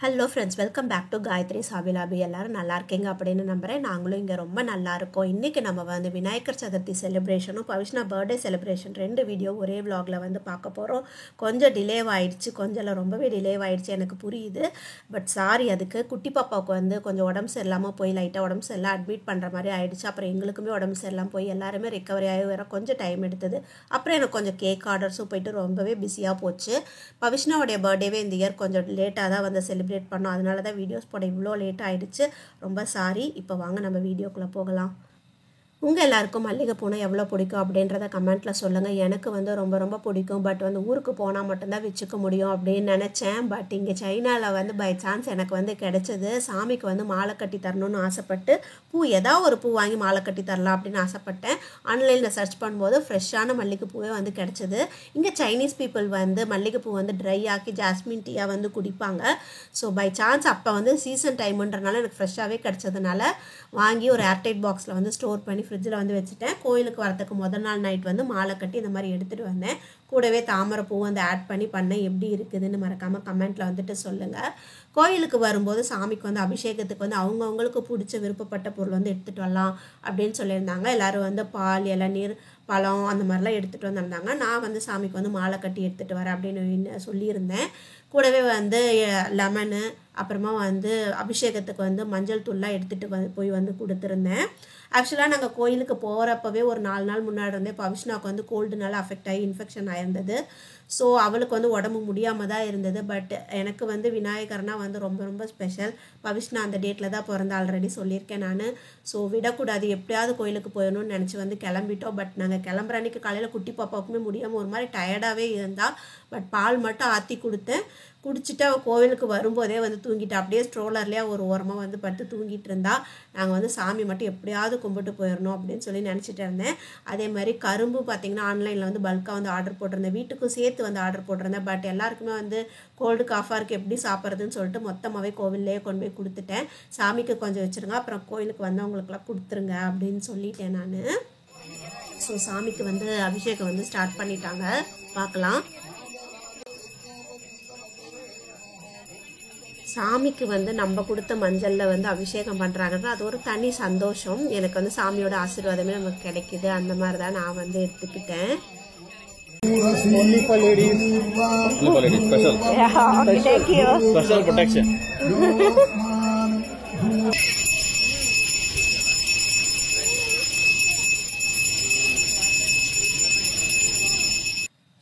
Hello friends, welcome back to Gayathri சாபிலாபி. எல்லாரும் நல்லா இருக்கீங்க அப்படின்னு நம்புகிறேன். நாங்களும் இங்கே ரொம்ப நல்லா இருக்கோம். இன்றைக்கி நம்ம வந்து விநாயகர் சதுர்த்தி செலிப்ரேஷனும் பவிஷ்ணா பர்த்டே செலிப்ரேஷன் 2 வீடியோ ஒரே விலாகில் வந்து பார்க்க போகிறோம். கொஞ்சம் டிலேவாயிடுச்சு, கொஞ்சம் ரொம்பவே டிலேவாயிடுச்சு, எனக்கு புரியுது. பட் சாரி, அதுக்கு குட்டி பாப்பாவுக்கு வந்து கொஞ்சம் உடம்பு சரியில்லாமல் போய் லைட்டாக உடம்பு சரியில்லாம் அட்மிட் பண்ணுற மாதிரி ஆயிடுச்சு. அப்புறம் எங்களுக்குமே உடம்பு சரியில்லாமல் போய் எல்லாருமே ரெக்கவரி ஆகி வர கொஞ்சம் டைம் எடுத்தது. அப்புறம் எனக்கு கொஞ்சம் கேக் ஆர்டர்ஸும் போயிட்டு ரொம்பவே பிஸியாக போச்சு. பவிஷ்ணாவுடைய பர்த்டேவே இந்த இயர் கொஞ்சம் லேட்டாக தான் வந்து செலிப்ரேட் பண்ணோம். அதனால தான் வீடியோஸ் போட இவ்வளோ லேட் ஆகிடுச்சு. ரொம்ப சாரி. இப்போ வாங்க நம்ம வீடியோக்குள்ளே போகலாம். உங்கள் எல்லாருக்கும் மல்லிகை பூனை எவ்வளோ பிடிக்கும் அப்படின்றத கமெண்ட்டில் சொல்லுங்கள். எனக்கு வந்து ரொம்ப ரொம்ப பிடிக்கும். பட் வந்து ஊருக்கு போனால் மட்டும்தான் வச்சுக்க முடியும் அப்படின்னு நினச்சேன். பட் இங்கே சைனாவில் வந்து பை சான்ஸ் எனக்கு வந்து கிடைச்சது. சாமிக்கு வந்து மாலை கட்டி தரணும்னு ஆசைப்பட்டு ஏதாவது ஒரு பூ வாங்கி மாலை கட்டி தரலாம் அப்படின்னு ஆசைப்பட்டேன். ஆன்லைனில் சர்ச் பண்ணும்போது ஃப்ரெஷ்ஷான மல்லிகைப்பூவே வந்து கிடச்சிது. இங்கே சைனீஸ் பீப்புள் வந்து மல்லிகைப்பூ வந்து ட்ரை ஆக்கி ஜாஸ்மின் டீயாக வந்து குடிப்பாங்க. ஸோ பை சான்ஸ் அப்போ வந்து சீசன் டைமுன்றனால எனக்கு ஃப்ரெஷ்ஷாகவே கிடச்சதுனால வாங்கி ஒரு ஏர்டைட் பாக்ஸில் வந்து ஸ்டோர் பண்ணி ஃப்ரிட்ஜில் வந்து வச்சுட்டேன். கோயிலுக்கு வரத்துக்கு முதல் நாள் நைட் வந்து மாலை கட்டி இந்த மாதிரி எடுத்துகிட்டு வந்தேன். கூடவே தாமரை பூ வந்து ஆட் பண்ணேன். எப்படி இருக்குதுன்னு மறக்காமல் கமெண்ட்டில் வந்துட்டு சொல்லுங்கள். கோயிலுக்கு வரும்போது சாமிக்கு வந்து அபிஷேகத்துக்கு வந்து அவங்கவுங்களுக்கு பிடிச்ச விருப்பப்பட்ட பொருள் வந்து எடுத்துகிட்டு வரலாம் அப்படின்னு சொல்லியிருந்தாங்க. எல்லோரும் வந்து பால், இளநீர், பழம் அந்த மாதிரிலாம் எடுத்துகிட்டு வந்திருந்தாங்க. நான் வந்து சாமிக்கு வந்து மாலை கட்டி எடுத்துகிட்டு வரேன் அப்படின்னு சொல்லியிருந்தேன். கூடவே வந்து லெமனு, அப்புறமா வந்து அபிஷேகத்துக்கு வந்து மஞ்சள் தூள்லாம் எடுத்துகிட்டு போய் வந்து கொடுத்துருந்தேன். ஆக்சுவலாக நாங்கள் கோயிலுக்கு போகிறப்பவே ஒரு 4 நாள் முன்னாடி இருந்தே பவிஷ்ணாவுக்கு வந்து கோல்டுனால அஃபெக்ட் ஆகி இன்ஃபெக்ஷன் ஆயிருந்தது. ஸோ அவளுக்கு வந்து உடம்பு முடியாமல் தான் இருந்தது. பட் எனக்கு வந்து விநாயகர்னா வந்து ரொம்ப ரொம்ப ஸ்பெஷல். பவிஷ்ணா அந்த டேட்டில் தான் பிறந்த, ஆல்ரெடி சொல்லியிருக்கேன் நான். ஸோ விடக்கூடாது, எப்படியாவது கோயிலுக்கு போயிடணும்னு நினச்சி வந்து கிளம்பிட்டோம். பட் நாங்கள் கிளம்புற அன்றைக்கி காலையில் குட்டி பாப்பாவுக்குமே முடியாமல் ஒரு மாதிரி டயர்டாகவே இருந்தால். பட் பால் மட்டும் ஆற்றி கொடுத்தேன். குடிச்சிட்டு அவள் கோவிலுக்கு வரும்போதே வந்து தூங்கிட்டா. அப்படியே ஸ்ட்ரோலர்லேயே ஒரு ஓரமாக வந்து படுத்து தூங்கிட்டு இருந்தா. நாங்கள் வந்து சாமி மட்டும் எப்படியாவது கும்பிட்டு போயிடணும் அப்படின்னு சொல்லி நினச்சிட்டு இருந்தேன். அதே மாதிரி கரும்பு பார்த்திங்கன்னா ஆன்லைனில் வந்து பல்காக வந்து ஆர்டர் போட்டிருந்தேன். வீட்டுக்கும் சேர்த்து வந்து ஆர்டர் போட்டிருந்தேன். பட் எல்லாருக்குமே வந்து கோல்டு காஃபாக இருக்குது, எப்படி சாப்பிட்றதுன்னு சொல்லிட்டு மொத்தமாகவே கோவில்லையே கொண்டு போய் கொடுத்துட்டேன். சாமிக்கு கொஞ்சம் வச்சுருங்க, அப்புறம் கோயிலுக்கு வந்தவங்களுக்குலாம் கொடுத்துருங்க அப்படின்னு சொல்லிட்டேன் நான். ஸோ சாமிக்கு வந்து அபிஷேகம் வந்து ஸ்டார்ட் பண்ணிட்டாங்க. பார்க்கலாம். சாமிக்கு வந்து நம்ம கொடுத்த மஞ்சளில் வந்து அபிஷேகம் பண்ணுறாங்கன்னா அது ஒரு தனி சந்தோஷம். எனக்கு வந்து சாமியோட ஆசீர்வாதமே நமக்கு கிடைக்குது. அந்த மாதிரி தான் நான் வந்து எடுத்துக்கிட்டேன். Only for ladies. Only for ladies. Special. Yeah, okay, thank you. Special protection.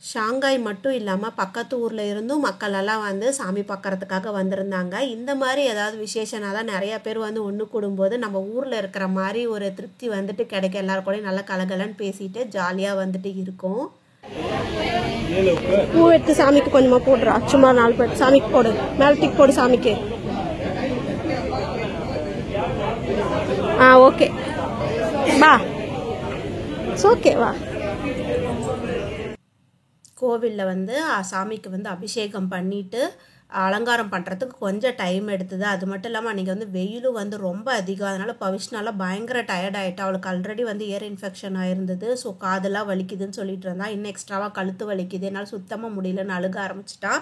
Shanghai மட்டும் இல்லாமல் பக்கத்து ஊரில் இருந்தும் மக்கள் எல்லாம் வந்து சாமி பார்க்கறதுக்காக வந்திருந்தாங்க. இந்த மாதிரி ஏதாவது விசேஷனாக தான் நிறையா பேர் வந்து ஒன்று கூடும்போது நம்ம ஊரில் இருக்கிற மாதிரி ஒரு திருப்தி வந்துட்டு கிடைக்க, எல்லாரும் கூட நல்லா கலகலன்னு பேசிட்டு ஜாலியாக வந்துட்டு இருக்கும். பூ எடுத்து சாமிக்கு கொஞ்சமாக போடுறா, சும்மா 4 பேர் சாமிக்கு போடு, மேலே டிக் போடு சாமிக்கு. ஓகே வா, ஓகே வா. கோவிலில் வந்து சாமிக்கு வந்து அபிஷேகம் பண்ணிவிட்டு அலங்காரம் பண்ணுறதுக்கு கொஞ்சம் டைம் எடுத்தது. அது மட்டும் இல்லாமல் அன்றைக்கி வந்து வெயிலும் வந்து ரொம்ப அதிகம். அதனால் பவிஷ்னால பயங்கர டயர்ட் ஆகிட்டா. அவளுக்கு ஆல்ரெடி வந்து இயர் இன்ஃபெக்ஷன் ஆயிருந்தது. ஸோ காதெல்லாம் வலிக்குதுன்னு சொல்லிட்டு இருந்தா. இன்னும் எக்ஸ்ட்ராவாக கழுத்து வலிக்குது, என்னால் சுத்தமாக முடியலன்னு அழுக ஆரம்பிச்சிட்டா.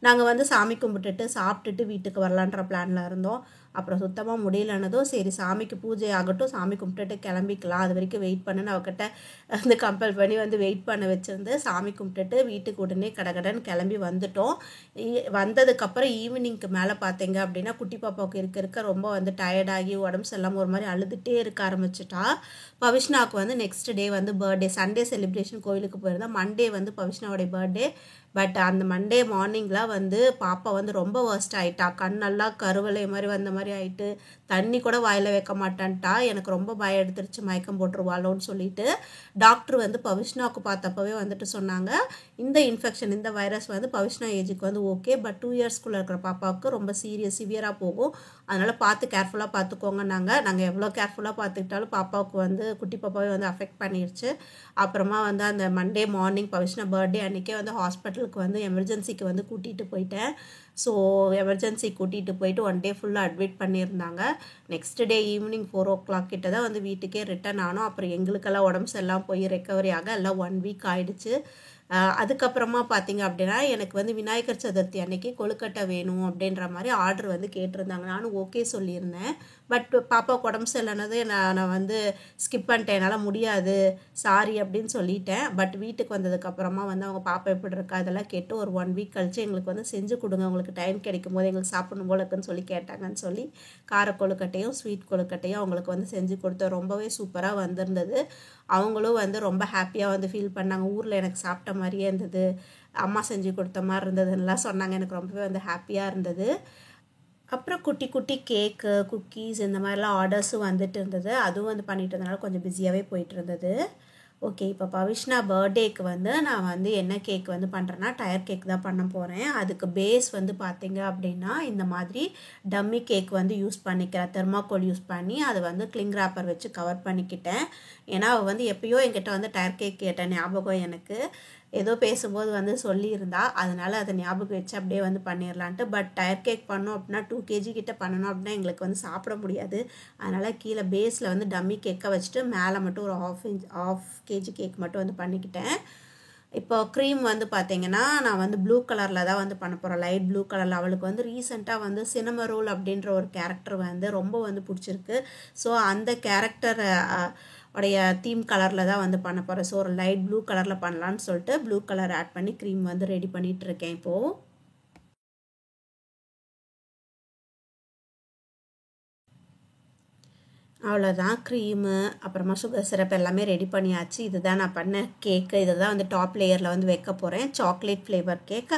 நாங்கள் வந்து சாமி கும்பிட்டுட்டு சாப்பிட்டுட்டு வீட்டுக்கு வரலான்ற பிளானில் இருந்தோம். அப்புறம் சுத்தமாக முடியலன்னதும் சரி சாமிக்கு பூஜை ஆகட்டும், சாமி கும்பிட்டுட்டு கிளம்பிக்கலாம், அது வரைக்கும் வெயிட் பண்ணுன்னு அவகிட்ட வந்து கம்பல் பண்ணி வந்து வெயிட் பண்ண வச்சுருந்து சாமி கும்பிட்டுட்டு வீட்டுக்கு உடனே கடகடன்னு கிளம்பி வந்துட்டோம். வந்ததுக்கப்புறம் ஈவினிங்க்கு மேலே பார்த்தீங்க அப்படின்னா குட்டி பாப்பாவுக்கு இருக்க ரொம்ப வந்து டயர்டாகி உடம்பு சரியில்லாமல் ஒரு மாதிரி அழுதுகிட்டே இருக்க ஆரம்பிச்சிட்டா. பவிஷ்னாவுக்கு வந்து நெக்ஸ்ட் டே வந்து பர்த்டே, சண்டே செலிப்ரேஷன் கோயிலுக்கு போயிருந்தா. மண்டே வந்து பவிஷ்னாவுடைய பர்த்டே. பட் அந்த மண்டே மார்னிங்கில் வந்து பாப்பா வந்து ரொம்ப வர்ஸ்ட் ஆகிட்டா. கண்ணெல்லாம் கருவலை மாதிரி வந்த மாதிரி ஆகிட்டு, தண்ணி கூட வாயில் வைக்க மாட்டான்ட்டா. எனக்கு ரொம்ப பயம் எடுத்துருச்சு, மயக்கம் போட்டுருவாளோன்னு சொல்லிட்டு டாக்டர் வந்து பவிஷ்னாவுக்கு பார்த்தப்பவே வந்துட்டு சொன்னாங்க, இந்த இன்ஃபெக்ஷன், இந்த வைரஸ் வந்து பவிஷ்னா ஏஜுக்கு வந்து ஓகே, பட் 2 இயர்ஸ்க்குள்ளே இருக்கிற பாப்பாவுக்கு ரொம்ப சிவியராக போகும். அதனால் பார்த்து கேர்ஃபுல்லாக பார்த்துக்கோங்க. நாங்கள் எவ்வளோ கேர்ஃபுல்லாக பார்த்துக்கிட்டாலும் பாப்பாவுக்கு வந்து குட்டி பாப்பாவே வந்து அஃபெக்ட் பண்ணிடுச்சு. அப்புறமா வந்து அந்த மண்டே மார்னிங் பவிஷ்னா பர்த்டே அன்றைக்கே வந்து ஹாஸ்பிட்டலுக்கு வந்து எமர்ஜென்சிக்கு வந்து கூட்டிகிட்டு போயிட்டேன். ஸோ எமர்ஜென்சி கூட்டிகிட்டு போயிட்டு 1 டே ஃபுல்லாக அட்மிட் பண்ணியிருந்தாங்க. நெக்ஸ்ட் டே ஈவினிங் 4 o'clock கிட்ட தான் வந்து வீட்டுக்கே ரிட்டர்ன் ஆனோம். அப்புறம் எங்களுக்கெல்லாம் உடம்பு சரியில்லாமல் போய் ரெக்கவரி ஆக எல்லாம் 1 வீக் ஆகிடுச்சு. அதுக்கப்புறமா பார்த்தீங்க அப்படின்னா எனக்கு வந்து விநாயகர் சதுர்த்தி அன்னைக்கு கொழுக்கட்டை வேணும் அப்படின்ற மாதிரி ஆர்டர் வந்து கேட்டிருந்தாங்க. நானும் ஓகே சொல்லியிருந்தேன். பட் பாப்பா உடம்பு சரியில்லைனது நான் வந்து ஸ்கிப் பண்ணிட்டேன், என்னால் முடியாது சாரி அப்படின்னு சொல்லிட்டேன். பட் வீட்டுக்கு வந்ததுக்கப்புறமா வந்து அவங்க பாப்பா எப்படி இருக்கா இதெல்லாம் கேட்டு ஒரு 1 வீக் கழிச்சு எங்களுக்கு வந்து செஞ்சு கொடுங்க, உங்களுக்கு டைம் கிடைக்கும் போது எங்களுக்கு சாப்பிடணும் போல இருக்குன்னு சொல்லி கேட்டாங்கன்னு சொல்லி கார கொழுக்கட்டையும் ஸ்வீட் கொழுக்கட்டையும் அவங்களுக்கு வந்து செஞ்சு கொடுத்தேன். ரொம்பவே சூப்பராக வந்திருந்தது. அவங்களும் வந்து ரொம்ப ஹாப்பியாக வந்து ஃபீல் பண்ணாங்க. ஊரில் எனக்கு சாப்பிட்ட மாதிரியே இருந்தது, அம்மா செஞ்சு கொடுத்த மாதிரி இருந்ததுன்னெலாம் சொன்னாங்க. எனக்கு ரொம்பவே வந்து ஹாப்பியாக இருந்தது. அப்புறம் குட்டி குட்டி கேக்கு குக்கீஸ் இந்த மாதிரிலாம் ஆர்டர்ஸும் வந்துட்டு இருந்தது. அதுவும் வந்து பண்ணிட்டு இருந்தனால கொஞ்சம் பிஸியாகவே போயிட்டு இருந்தது. ஓகே, இப்போ பவிஷ்னா பர்த்டேக்கு வந்து நான் வந்து என்ன கேக் வந்து பண்ணுறேன்னா டயர் கேக் தான் பண்ண போகிறேன். அதுக்கு பேஸ் வந்து பார்த்தீங்க அப்படின்னா இந்த மாதிரி டம்மி கேக் வந்து யூஸ் பண்ணிக்கிறேன். தெர்மாக்கோல் யூஸ் பண்ணி அதை வந்து கிளிங் ராப்பர் வச்சு கவர் பண்ணிக்கிட்டேன். ஏன்னா அவள் வந்து எப்பயோ என்கிட்ட வந்து டயர் கேக் கேட்டேன், ஞாபகம் எனக்கு ஏதோ பேசும்போது வந்து சொல்லியிருந்தா, அதனால் அதை ஞாபகம் வச்சு அப்படியே வந்து பண்ணிடலான்ட்டு. பட் டயர் கேக் பண்ணோம் அப்படின்னா 2 kg கிட்ட பண்ணணும் அப்படின்னா எங்களுக்கு வந்து சாப்பிட முடியாது. அதனால் கீழே பேஸில் வந்து டம்மி கேக்கை வச்சுட்டு மேலே மட்டும் ஒரு half kg கேக் மட்டும் வந்து பண்ணிக்கிட்டேன். இப்போ க்ரீம் வந்து பார்த்தீங்கன்னா நான் வந்து ப்ளூ கலரில் தான் வந்து பண்ண போகிறேன், லைட் ப்ளூ கலரில். அவளுக்கு வந்து ரீசெண்டாக வந்து சினமரோல் அப்படின்ற ஒரு கேரக்டர் வந்து ரொம்ப வந்து பிடிச்சிருக்கு. ஸோ அந்த கேரக்டர் உடைய தீம் கலரில் தான் வந்து பண்ண போகிறேன். ஸோ ஒரு லைட் ப்ளூ கலரில் பண்ணலான்னு சொல்லிட்டு ப்ளூ கலர் ஆட் பண்ணி க்ரீம் வந்து ரெடி பண்ணிகிட்டு இருக்கேன் இப்போது. அவ்வளோதான், க்ரீமு அப்புறமா சுகர் சிரப் எல்லாமே ரெடி பண்ணியாச்சு. இதுதான் நான் பண்ண கேக்கு. இதை தான் வந்து டாப் லேயரில் வந்து வைக்க போகிறேன். சாக்லேட் ஃப்ளேவர் கேக்கு.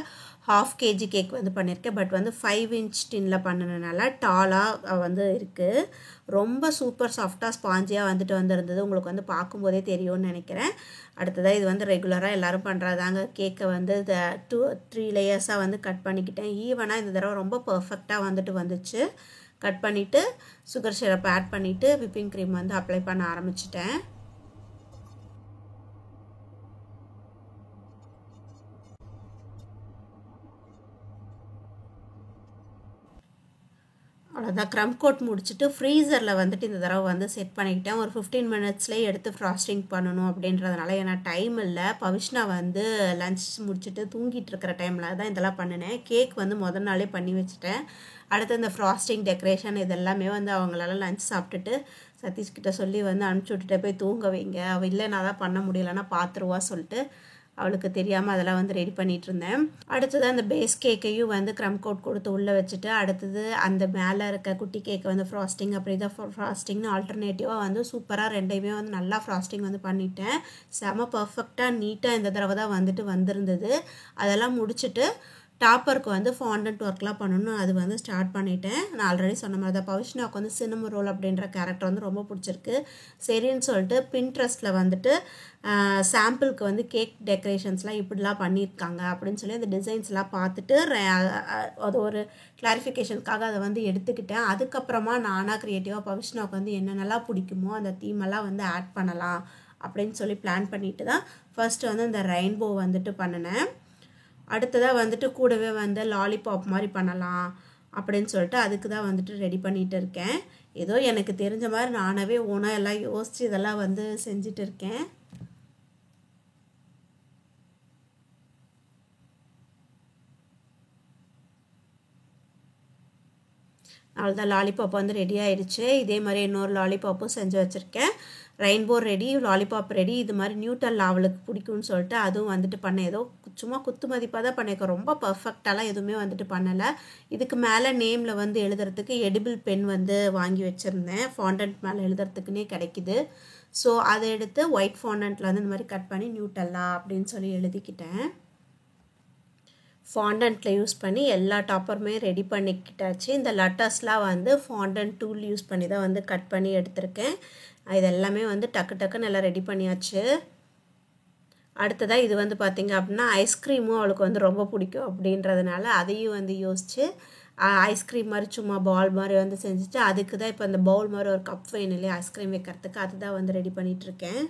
½ kg கேக் வந்து பண்ணியிருக்கேன். பட் வந்து 5 inch டின்னில் பண்ணினதுனால டாலாக வந்து இருக்குது. ரொம்ப சூப்பர் சாஃப்டாக ஸ்பாஞ்சியாக வந்துட்டு வந்துருந்தது. உங்களுக்கு வந்து பார்க்கும்போதே தெரியும்னு நினைக்கிறேன். அடுத்ததாக இது வந்து ரெகுலராக எல்லோரும் பண்ணுறதாங்க. கேக்கை வந்து 2-3 லேயர்ஸாக வந்து கட் பண்ணிக்கிட்டேன். ஈவனாக இந்த தடவை ரொம்ப பர்ஃபெக்டாக வந்துட்டு வந்துச்சு. கட் பண்ணிவிட்டு சுகர் சிரப் ஆட் பண்ணிவிட்டு விப்பிங் க்ரீம் வந்து அப்ளை பண்ண ஆரம்பிச்சிட்டேன். அவ்வளோதான், க்ரம் கோட் முடிச்சுட்டு ஃப்ரீசரில் வந்துட்டு இந்த தடவை வந்து செட் பண்ணிக்கிட்டேன். ஒரு 15 minutesலேயே எடுத்து ஃப்ராஸ்டிங் பண்ணணும் அப்படின்றதுனால. ஏன்னா டைம் இல்லை. பவிஷ்னா வந்து லன்ச் முடிச்சுட்டு தூங்கிட்டு இருக்கிற டைமில் தான் இதெல்லாம் பண்ணினேன். கேக் வந்து முதல் நாளே பண்ணி வச்சுட்டேன். அடுத்து இந்த ஃப்ராஸ்டிங் டெக்கரேஷன் இதெல்லாமே வந்து அவங்களால லன்ச் சாப்பிட்டுட்டு சதீஷ்கிட்ட சொல்லி வந்து அனுப்பிச்சி விட்டுட்டு போய் தூங்க வைங்க, அவள் இல்லை நான் தான் பண்ண முடியலைன்னா பார்த்துருவா சொல்லிட்டு அவளுக்கு தெரியாமல் அதெல்லாம் வந்து ரெடி பண்ணிகிட்டு இருந்தேன். அடுத்தது அந்த பேஸ் கேக்கையும் வந்து க்ரம் கோட் கொடுத்து உள்ளே வச்சுட்டு அடுத்தது அந்த மேலே இருக்க குட்டி கேக்கை வந்து ஃப்ராஸ்டிங் அப்புறம் இதை ஃப்ராஸ்டிங்னு ஆல்டர்னேட்டிவாக வந்து சூப்பராக ரெண்டையுமே வந்து நல்லா ஃப்ராஸ்டிங் வந்து பண்ணிட்டேன். செம பர்ஃபெக்டாக நீட்டாக இந்த தடவை தான் வந்துட்டு வந்திருந்தது. அதெல்லாம் முடிச்சுட்டு டாப்பருக்கு வந்து ஃபாண்டன்ட் ஒர்க்லாம் பண்ணணும், அது வந்து ஸ்டார்ட் பண்ணிட்டேன். நான் ஆல்ரெடி சொன்ன மாதிரி தான் பவிஷ்னாவுக்கு வந்து சினமரோல் அப்படின்ற கேரக்டர் வந்து ரொம்ப பிடிச்சிருக்கு. சரின்னு சொல்லிட்டு பின்ட்ரெஸ்ட்டில் வந்துட்டு சாம்பிளுக்கு வந்து கேக் டெக்கரேஷன்ஸ்லாம் இப்படிலாம் பண்ணியிருக்காங்க அப்படின்னு சொல்லி அந்த டிசைன்ஸ்லாம் பார்த்துட்டு அது ஒரு கிளாரிஃபிகேஷனுக்காக அதை வந்து எடுத்துக்கிட்டேன். அதுக்கப்புறமா நானாக க்ரியேட்டிவாக பவிஷ்னாவுக்கு வந்து என்னென்னலாம் பிடிக்குமோ அந்த தீமெல்லாம் வந்து ஆட் பண்ணலாம் அப்படின்னு சொல்லி பிளான் பண்ணிட்டு தான் ஃபர்ஸ்ட் வந்து இந்த ரெயின்போ வந்துட்டு பண்ணினேன். அடுத்ததாக வந்துட்டு கூடவே வந்து லாலிபாப் மாதிரி பண்ணலாம் அப்படின்னு சொல்லிட்டு அதுக்கு தான் வந்துட்டு ரெடி பண்ணிகிட்டு இருக்கேன். ஏதோ எனக்கு தெரிஞ்ச மாதிரி நானாகவே ஓனாக எல்லாம் யோசித்து இதெல்லாம் வந்து செஞ்சுட்டு இருக்கேன். அவ்வளோதான், லாலிபாப் வந்து ரெடி ஆயிடுச்சு. இதே மாதிரி இன்னொரு லாலிபாப்பும் செஞ்சு வச்சுருக்கேன். Rainbow ready, lollipop ready. இது மாதிரி நியூட்டன் அவளுக்கு பிடிக்கும்னு சொல்லிட்டு அதுவும் வந்துட்டு பண்ணேன். ஏதோ சும்மா குத்து மதிப்பாக தான் பண்ணியிருக்கேன், ரொம்ப பர்ஃபெக்டாலாம் எதுவுமே வந்துட்டு பண்ணலை. இதுக்கு மேலே நேமில் வந்து எழுதுறதுக்கு எடிபிள் பென் வந்து வாங்கி வச்சுருந்தேன், ஃபாண்டன்ட் மேலே எழுதுறதுக்குன்னே கிடைக்கிது. ஸோ அதை எடுத்து ஒயிட் ஃபாண்டன்ட்டில் வந்து இந்த மாதிரி கட் பண்ணி நியூட்டல்லா அப்படின்னு சொல்லி எழுதிக்கிட்டேன். ஃபாண்டன்ட்டில் யூஸ் பண்ணி எல்லா டாப்பருமே ரெடி பண்ணிக்கிட்டாச்சு. இந்த லட்டர்ஸ்லாம் வந்து ஃபாண்டன்ட் டூல் யூஸ் பண்ணி தான் வந்து கட் பண்ணி எடுத்திருக்கேன். இது எல்லாமே வந்து டக்கு டக்குன்னு எல்லாம் ரெடி பண்ணியாச்சு. அடுத்ததாக இது வந்து பார்த்திங்க அப்படின்னா ஐஸ்கிரீமும் அவளுக்கு வந்து ரொம்ப பிடிக்கும் அப்படின்றதுனால அதையும் வந்து யோசித்து ஐஸ்கிரீம் மாதிரி சும்மா பால் மாதிரி வந்து செஞ்சுட்டு அதுக்கு தான் இப்போ அந்த பவுல் மாதிரி ஒரு கப் வேணும் இல்லையா ஐஸ்கிரீம் வைக்கிறதுக்கு, அதுதான் வந்து ரெடி பண்ணிகிட்ருக்கேன்.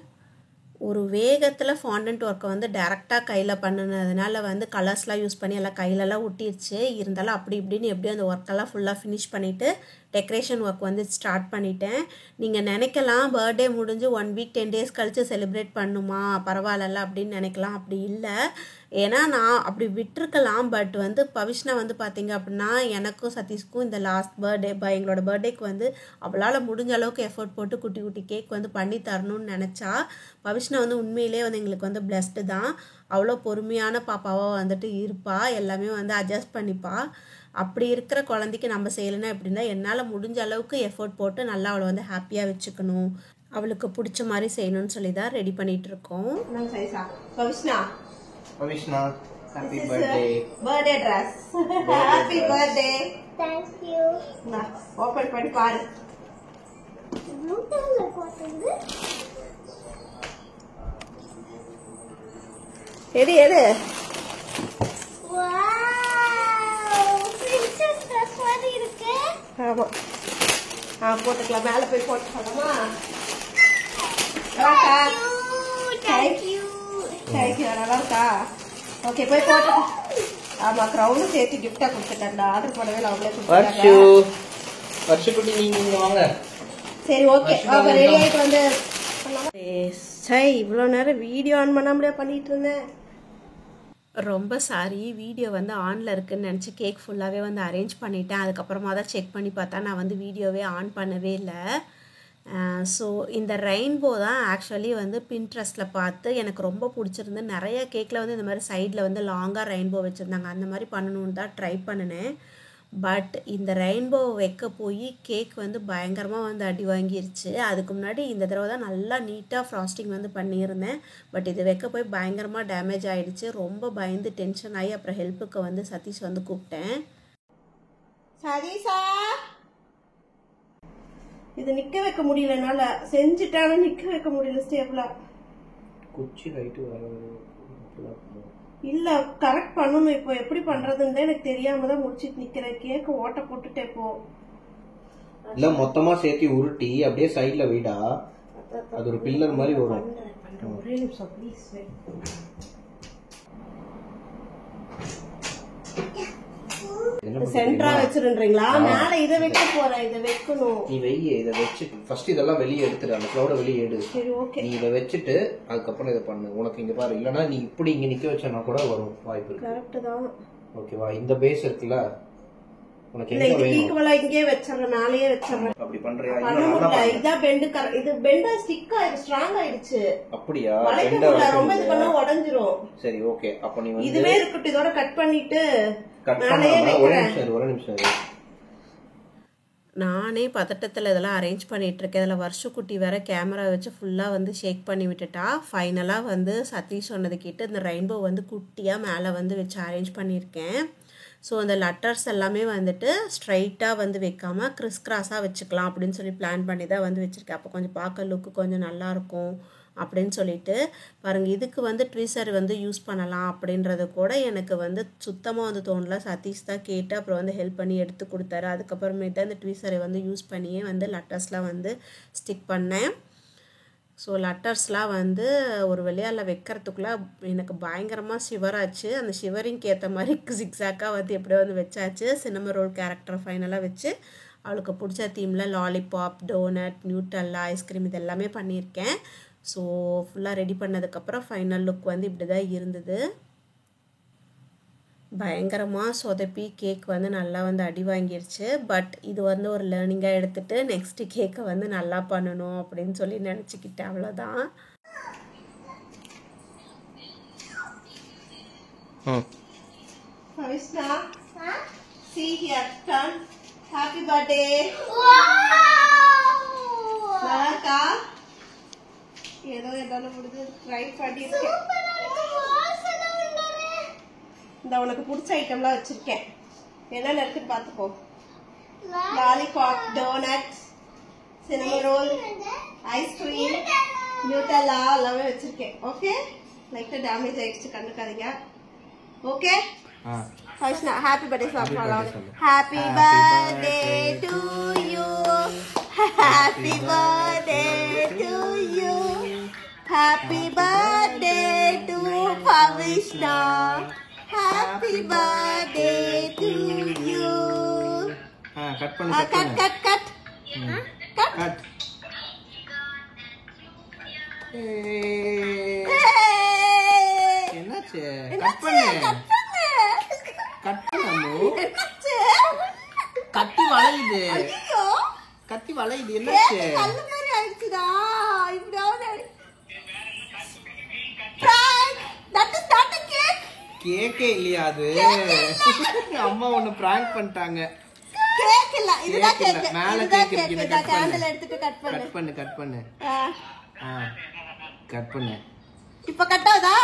ஒரு வேகத்தில் ஃபாண்டன்ட் ஒர்க்கை வந்து டேரெக்டாக கையில் பண்ணினதுனால வந்து கலர்ஸ்லாம் யூஸ் பண்ணி எல்லாம் கையிலலாம் ஒட்டிடுச்சு. இருந்தாலும் அப்படி இப்படின்னு எப்படியும் அந்த ஒர்க்கெல்லாம் ஃபுல்லாக ஃபினிஷ் பண்ணிவிட்டு டெக்கரேஷன் ஒர்க் வந்து ஸ்டார்ட் பண்ணிட்டேன். நீங்கள் நினைக்கலாம் பர்த்டே முடிஞ்சு 1 வீக் 10 days கழித்து செலிப்ரேட் பண்ணுமா பரவாயில்ல அப்படின்னு நினைக்கலாம். அப்படி இல்லை. ஏன்னா நான் அப்படி விட்டுருக்கலாம். பட் வந்து பவிஷ்ணா வந்து பார்த்தீங்க அப்படின்னா எனக்கும் சதீஷ்க்கும் இந்த லாஸ்ட் பர்த்டே எங்களோட பர்த்டேக்கு வந்து அவளால் முடிஞ்ச அளவுக்கு எஃபோர்ட் போட்டு குட்டி குட்டி கேக் வந்து பண்ணி தரணும்னு நினச்சா. பவிஷ்ணா வந்து உண்மையிலே வந்து எங்களுக்கு வந்து பிளஸ்டு தான். அவ்வளோ பொறுமையான பாப்பாவாக வந்துட்டு இருப்பா. எல்லாமே வந்து அட்ஜஸ்ட் பண்ணிப்பா. அப்படி இருக்கிற குழந்தைக்கு நம்ம செய்யலைன்னா எப்படின்னா என்னால் முடிஞ்ச அளவுக்கு எஃபோர்ட் போட்டு நல்லா அவளை வந்து ஹாப்பியாக வச்சுக்கணும், அவளுக்கு பிடிச்ச மாதிரி செய்யணும்னு சொல்லி தான் ரெடி பண்ணிட்டு இருக்கோம். Pavishna, happy birthday. Birthday dress. Happy birthday. Thank you. Open பண்ணி பாரு. Blue color போட்டுது. எது Wow! Princess dress மாதிரி இருக்கு. ஆமா. போட்டுக்கலாம். மேலே போய் போட்டுக்கலாமா? Thank you. நல்லா இருக்கா? ஓகே போய் போட்டு. ஆமா க்ரௌனும் சேர்த்து கிஃப்டா கொடுத்துட்டாங்க. ஆர்டர் பண்ணவே அவங்களே கொடுத்தாங்க. வர்ஷகுட்டி நீங்க வாங்க. சரி ஓகே. அப்ப ரெடி ஆயிட்டு வந்து சை இவ்வளோ நேரம் வீடியோ ஆன் பண்ணாமலே பண்ணிட்டு இருந்தேன். ரொம்ப சாரி. வீடியோ வந்து ஆனில் இருக்குன்னு நினச்சி கேக் ஃபுல்லாகவே வந்து அரேஞ்ச் பண்ணிட்டேன். அதுக்கப்புறமா தான் செக் பண்ணி பார்த்தா நான் வந்து வீடியோவே ஆன் பண்ணவே இல்லை. ஸோ இந்த ரெயின்போ தான் ஆக்சுவலி வந்து பின்ட்ரெஸ்ட்டில் பார்த்து எனக்கு ரொம்ப பிடிச்சிருந்து. நிறைய கேக்கில் வந்து இந்த மாதிரி சைடில் வந்து லாங்காக ரெயின்போ வச்சுருந்தாங்க. அந்த மாதிரி பண்ணணுன்னு தான் ட்ரை பண்ணினேன். பட் இந்த ரெயின்போ வைக்க போய் கேக் வந்து பயங்கரமாக வந்து அடி வாங்கிருச்சு. அதுக்கு முன்னாடி இந்த தடவை தான் நல்லா நீட்டாக ஃப்ராஸ்டிங் வந்து பண்ணியிருந்தேன். பட் இது வைக்க போய் பயங்கரமாக டேமேஜ் ஆகிடுச்சு. ரொம்ப பயந்து டென்ஷன் ஆகி அப்புறம் ஹெல்ப்புக்கு வந்து சதீஷ் வந்து கூப்பிட்டேன். சதீஷா இது நிக்க வைக்க முடியலனால செஞ்சுட்டாலும் நிக்க வைக்க முடியல ஸ்டேபிளா. குச்சி ரைட்டு வர இல்ல கரெக்ட் பண்ணணும். இப்போ எப்படி பண்றதுன்னு எனக்கு தெரியாம தான் முடிச்சிட்டு நிக்கிறேன். கேக்கு ஓட்ட போட்டுட்டே போ. இல்ல மொத்தமா சேர்த்து உருட்டி அப்படியே சைடுல வைடா. அது ஒரு பில்லர் மாதிரி வரும். ஒரே நிமிஷம் ப்ளீஸ். சென்டரா வச்சிருந்தீங்களா? மேல இத வைக்க போறேன். இத வைக்கணும். நீ வெய்ய இத வெச்சு ஃபர்ஸ்ட் இதெல்லாம் வெளிய எடுத்துடு. அந்த க்ளவுட வெளிய எடு. சரி ஓகே. நீ இத வெச்சிட்டு அதுக்கு அப்புறம் இத பண்ணு. உனக்கு இங்க பாரு. இல்லனா நீ இப்படி இங்க நிக்க வச்சனா கூட வரும் வாய்ப்பு இருக்கு. கரெக்ட் தான். ஓகேவா? இந்த பேஸ் இருக்குல. உனக்கு எங்க வேணும்? ஈக்குவலா இங்கே வெச்சறேன். மேலயே வெச்சறேன். அப்படி பண்றியா? இத பெண்ட் இது பெண்டா ஸ்டிக் ஆயிடு ஸ்ட்ராங் ஆயிடுச்சு. அப்படியே பெண்டா ரொம்ப இது பண்ணா உடைஞ்சிரும். சரி ஓகே. அப்ப நீ வந்து இதுவே இருக்கட்டும். இதோட கட் பண்ணிட்டு கட் பண்ணாம ஒரு நிமிஷம் நானே பதட்டத்தில் இதெல்லாம் அரேஞ்ச் பண்ணிட்டு இருக்கேன். இதில் வருஷக்குட்டி வேற கேமரா வச்சு ஃபுல்லாக வந்து ஷேக் பண்ணி விட்டுட்டா. ஃபைனலாக வந்து சதீஷ் சொன்னது கேட்டு இந்த ரெயின்போ வந்து குட்டியாக மேலே வந்து வச்சு அரேஞ்ச் பண்ணியிருக்கேன். ஸோ அந்த லெட்டர்ஸ் எல்லாமே வந்துட்டு ஸ்ட்ரைட்டாக வந்து வைக்காமல் கிறிஸ்கிராஸாக வச்சுக்கலாம் அப்படின்னு சொல்லி பிளான் பண்ணி தான் வந்து வச்சுருக்கேன். அப்போ கொஞ்சம் பார்க்க லுக்கு கொஞ்சம் நல்லாயிருக்கும் அப்படின்னு சொல்லிட்டு பாருங்கள். இதுக்கு வந்து ட்வீசர் வந்து யூஸ் பண்ணலாம் அப்படின்றது கூட எனக்கு வந்து சுத்தமாக வந்து தோணல. சதீஷ் தான் கேட்டு அப்புறம் வந்து ஹெல்ப் பண்ணி எடுத்து கொடுத்தாரு. அதுக்கப்புறமேட்டு அந்த ட்வீசரை வந்து யூஸ் பண்ணியே வந்து லெட்டர்ஸ்லாம் வந்து ஸ்டிக் பண்ணேன். ஸோ லெட்டர்ஸ்லாம் வந்து ஒரு விளையாடில் வைக்கிறதுக்குள்ளே எனக்கு பயங்கரமாக ஷிவராச்சு. அந்த ஷிவரிங்க்கு ஏற்ற மாதிரி ஜிக்ஸாக்காக வந்து எப்படியோ வந்து வச்சாச்சு. சின்னம ரோல் கேரக்டரை ஃபைனலாக வச்சு அவளுக்கு பிடிச்ச தீமில் லாலிபாப், டோனட், நியூட்டல்லா, ஐஸ்கிரீம் இது எல்லாமே பண்ணியிருக்கேன். ஸோ ஃபுல்லாக ரெடி பண்ணதுக்கப்புறம் ஃபைனல் லுக் வந்து இப்படி தான் இருந்தது. பயங்கரமாக சொதப்பி கேக் வந்து நல்லா வந்து அடி வாங்கிருச்சு. பட் இது வந்து ஒரு லேர்னிங்காக எடுத்துகிட்டு நெக்ஸ்ட்டு கேக்கை வந்து நல்லா பண்ணணும் அப்படின்னு சொல்லி நினச்சிக்கிட்டேன். அவ்வளோதான். Bavishna see here turn happy birthday. நல்லாக்கா ஏதோ என்னால முடிஞ்சு ட்ரை பண்ணியிருக்கேன். இந்த உனக்கு பிடிச்ச ஐட்டம்லாம் வச்சிருக்கேன். என்னென்ன இருக்குன்னு பார்த்துக்கோ. Lollipop, donut, cinnamon roll, ice cream, Nutella எல்லாமே வச்சிருக்கேன். ஓகே லைட்டாக டேமேஜ் ஆயிடுச்சு, கண்டுக்காதீங்க. ஓகே பவிஷ்ணா ஹாப்பி பர்த்டே சாப்பிடலாம். Happy birthday to you, happy birthday to you, Happy birthday to Pavishna. Happy birthday to you. Cut பண்ணு Cut. Cut. என்னாச்சு கட் பண்ணு கத்தி வளையுது என்னாச்சு கேக்கே இல்லையா அது அம்மா ஒண்ணு பிராங்க் பண்ணிட்டாங்க மேல கேக் இருக்கு கட் பண்ணு இப்ப கட்டாதா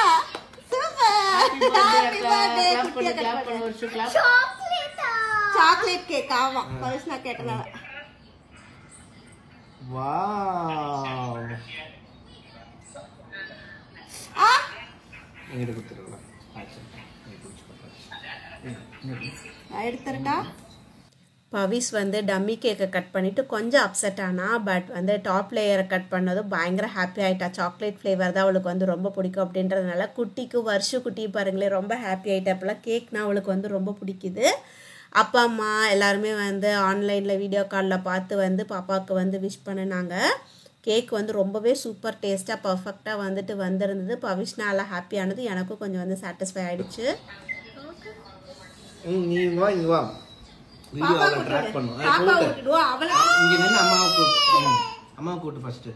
சாக்லேட் கேக் ஆமா பவிஷ்ணா கேட்டனால வாவ் எங்க கொடுத்துறலாம் எடுத்துட்டா பவிஸ் வந்து டம்மி கேக்கை கட் பண்ணிவிட்டு கொஞ்சம் அப்செட் ஆனா பட் வந்து டாப் லேயரை கட் பண்ணதும் பயங்கர ஹாப்பி ஆகிட்டா சாக்லேட் ஃப்ளேவர் தான் அவளுக்கு வந்து ரொம்ப பிடிக்கும் அப்படின்றதுனால குட்டிக்கு குட்டி பாருங்களேன் ரொம்ப ஹாப்பி ஆகிட்டா அப்போலாம் கேக்னா அவளுக்கு வந்து ரொம்ப பிடிக்குது அப்பா அம்மா எல்லாருமே வந்து ஆன்லைனில் வீடியோ காலில் பார்த்து வந்து பாப்பாவுக்கு வந்து விஷ் பண்ணினாங்க கேக் வந்து ரொம்பவே சூப்பர் டேஸ்ட்டாக பர்ஃபெக்டாக வந்துட்டு வந்திருந்தது பவிஷ்னால ஹாப்பியானது எனக்கும் கொஞ்சம் வந்து சாட்டிஸ்ஃபை ஆகிடுச்சு நீ வா வீடியோல ட்ராக் பண்ணு இங்க நின்னு அம்மாவை கூட்டு ஃபர்ஸ்ட்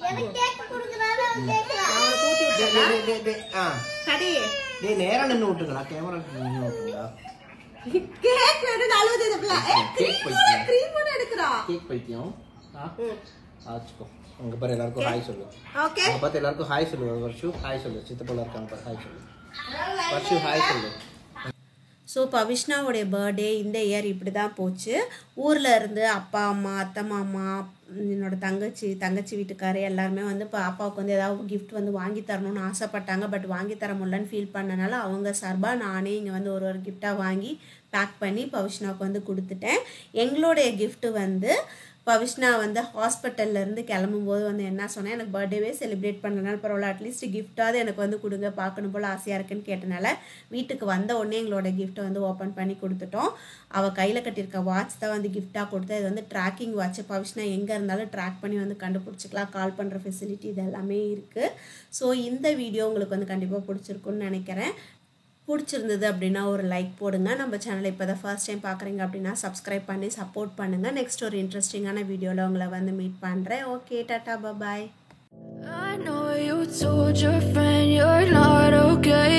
எனக்கு கேக் குடுக்குறாரு டேய் நேரா நின்னு விட்டுங்கடா கேமரா நின்னு விட்டுங்கடா கேக் வேணும் அழுவுது இதுல கிரீம் எடுக்கறா கேக் பைத்தியம் ஆச்சுக்கோ உங்க பாரு எல்லாருக்கும் ஹாய் சொல்லு ஓகே உங்க பாத்து எல்லாருக்கும் ஹாய் சொல்லு வர்ஷு ஹாய் சொல்லு சித்தப்பல இருக்காங்க பாரு ஹாய் சொல்லு வர்ஷு ஹாய் சொல்லு ஸோ பவிஷ்னாவுடைய பர்த்டே இந்த இயர் இப்படி தான் போச்சு ஊரில் இருந்து அப்பா அம்மா அத்தை மாமா என்னோட தங்கச்சி வீட்டுக்காரர் எல்லாருமே வந்து இப்போ அப்பாவுக்கு வந்து ஏதாவது கிஃப்ட் வந்து வாங்கி தரணும்னு ஆசைப்பட்டாங்க பட் வாங்கி தர முடியலன்னு ஃபீல் பண்ணனால அவங்க சார்பாக நானே இங்கே வந்து ஒரு கிஃப்டாக வாங்கி பேக் பண்ணி பவிஷ்னாவுக்கு வந்து கொடுத்துட்டேன் எங்களுடைய கிஃப்ட்டு வந்து பவிஷ்னா வந்து ஹாஸ்பிட்டல்லேருந்து கிளம்பும்போது வந்து என்ன சொன்னேன் எனக்கு பர்த்டேவே செலிப்ரேட் பண்ணுறதுனால பரவாயில்ல அட்லீஸ்ட் கிஃப்டாவது எனக்கு வந்து கொடுங்க பார்க்கணும் போல் ஆசையாக இருக்குன்னு கேட்டனால வீட்டுக்கு வந்த உடனே எங்களோட கிஃப்ட்டை வந்து ஓப்பன் பண்ணி கொடுத்துட்டோம் அவள் கையில் கட்டியிருக்க வாட்ச் தான் வந்து கிஃப்டாக கொடுத்தா இது வந்து ட்ராக்கிங் வாட்ச் பவிஷ்னா எங்கே இருந்தாலும் ட்ராக் பண்ணி வந்து கண்டுபிடிச்சிக்கலாம் கால் பண்ணுற ஃபெசிலிட்டி இது எல்லாமே இருக்குது ஸோ இந்த வீடியோ உங்களுக்கு வந்து கண்டிப்பாக பிடிச்சிருக்குன்னு நினைக்கிறேன் பிடிச்சிருந்தது அப்படின்னா ஒரு லைக் போடுங்க நம்ம சேனலை இப்போ தான் ஃபர்ஸ்ட் டைம் பார்க்குறீங்க அப்படின்னா சப்ஸ்கிரைப் பண்ணி சப்போர்ட் பண்ணுங்கள் நெக்ஸ்ட் ஒரு இன்ட்ரெஸ்டிங்கான வீடியோவில் உங்களை வந்து மீட் பண்ணுறேன் okay tata bye I know you told your friend you're not okay,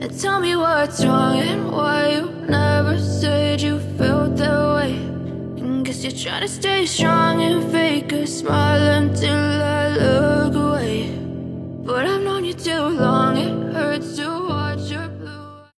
and tell me what's wrong and why you never said you felt that way. Guess you're trying to stay strong and fake a smile until I look away, but I've known you too long, it hurts to